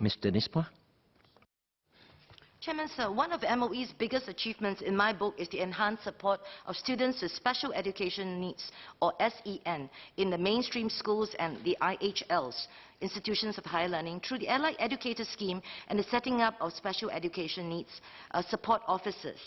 Ms. Denise Phua. Chairman, sir, one of MOE's biggest achievements in my book is the enhanced support of students with special education needs, or SEN, in the mainstream schools and the IHLs, institutions of higher learning, through the Allied Educator Scheme and the setting up of special education needs support officers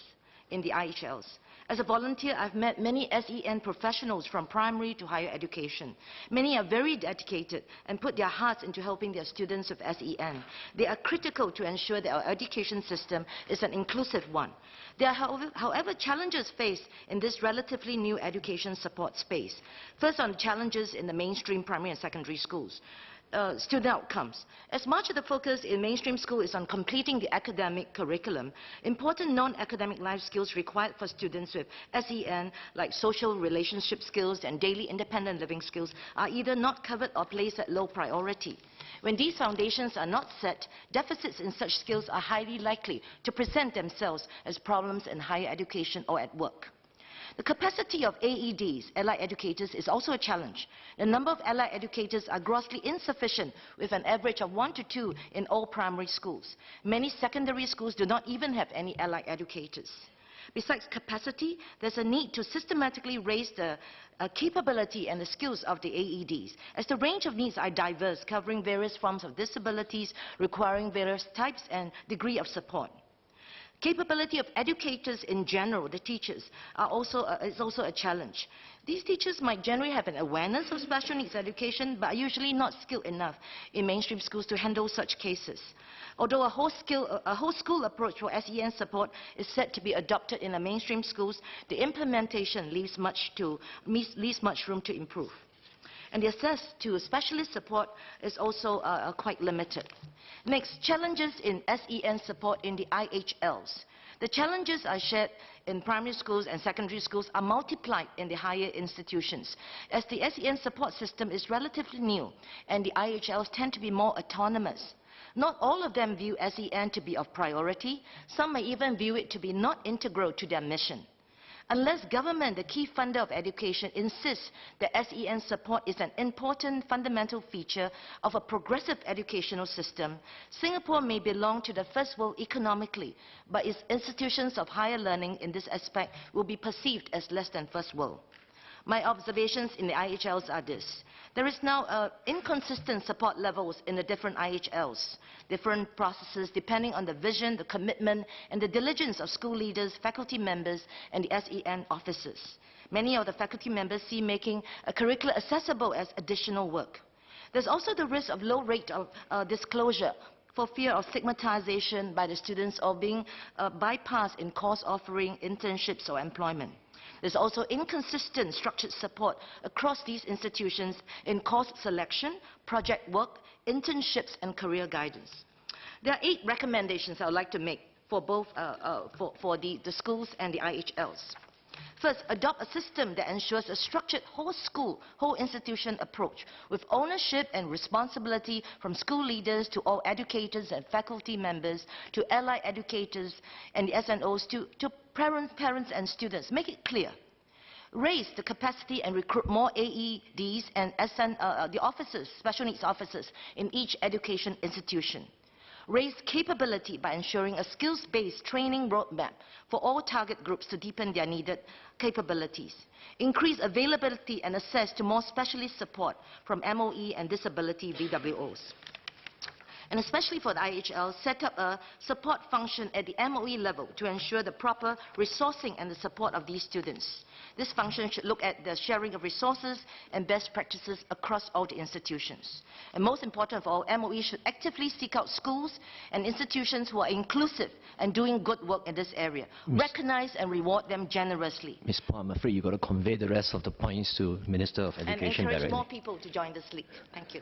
in the IHLs. As a volunteer, I've met many SEN professionals from primary to higher education. Many are very dedicated and put their hearts into helping their students with SEN. They are critical to ensure that our education system is an inclusive one. There are, however, challenges faced in this relatively new education support space. First, on challenges in the mainstream primary and secondary schools. Student outcomes. As much of the focus in mainstream school is on completing the academic curriculum, important non-academic life skills required for students with SEN, like social relationship skills and daily independent living skills, are either not covered or placed at low priority. When these foundations are not set, deficits in such skills are highly likely to present themselves as problems in higher education or at work. The capacity of AEDs, allied educators, is also a challenge. The number of allied educators are grossly insufficient, with an average of 1 to 2 in all primary schools. Many secondary schools do not even have any allied educators. Besides capacity, there's a need to systematically raise the capability and the skills of the AEDs, as the range of needs are diverse, covering various forms of disabilities, requiring various types and degree of support. Capability of educators in general, the teachers, is also a challenge. These teachers might generally have an awareness of special needs education, but are usually not skilled enough in mainstream schools to handle such cases. Although a whole school approach for SEN support is set to be adopted in the mainstream schools, the implementation leaves much room to improve. And the access to specialist support is also quite limited. Next, challenges in SEN support in the IHLs. The challenges are shared in primary schools and secondary schools are multiplied in the higher institutions, as the SEN support system is relatively new and the IHLs tend to be more autonomous. Not all of them view SEN to be of priority. Some may even view it to be not integral to their mission. Unless government, the key funder of education, insists that SEN support is an important fundamental feature of a progressive educational system, Singapore may belong to the first world economically, but its institutions of higher learning in this aspect will be perceived as less than first world. My observations in the IHLs are this. There is now inconsistent support levels in the different IHLs, different processes depending on the vision, the commitment, and the diligence of school leaders, faculty members, and the SEN officers. Many of the faculty members see making a curriculum accessible as additional work. There's also the risk of low rate of disclosure for fear of stigmatization by the students or being bypassed in course offering, internships, or employment. There's also inconsistent structured support across these institutions in course selection, project work, internships, and career guidance. There are 8 recommendations I would like to make for both for the schools and the IHLs. First, adopt a system that ensures a structured whole school, whole institution approach with ownership and responsibility from school leaders to all educators and faculty members to allied educators and the SNOs to parents and students. Make it clear. Raise the capacity and recruit more AEDs and the officers, special needs officers in each education institution. Raise capability by ensuring a skills-based training roadmap for all target groups to deepen their needed capabilities. Increase availability and access to more specialist support from MOE and disability VWOs. And especially for the IHL, set up a support function at the MOE level to ensure the proper resourcing and the support of these students. This function should look at the sharing of resources and best practices across all the institutions. And most important of all, MOE should actively seek out schools and institutions who are inclusive and doing good work in this area. Recognize and reward them generously. Ms. Phua, I'm afraid you've got to convey the rest of the points to Minister of Education and encourage directly. more people to join this league. Thank you.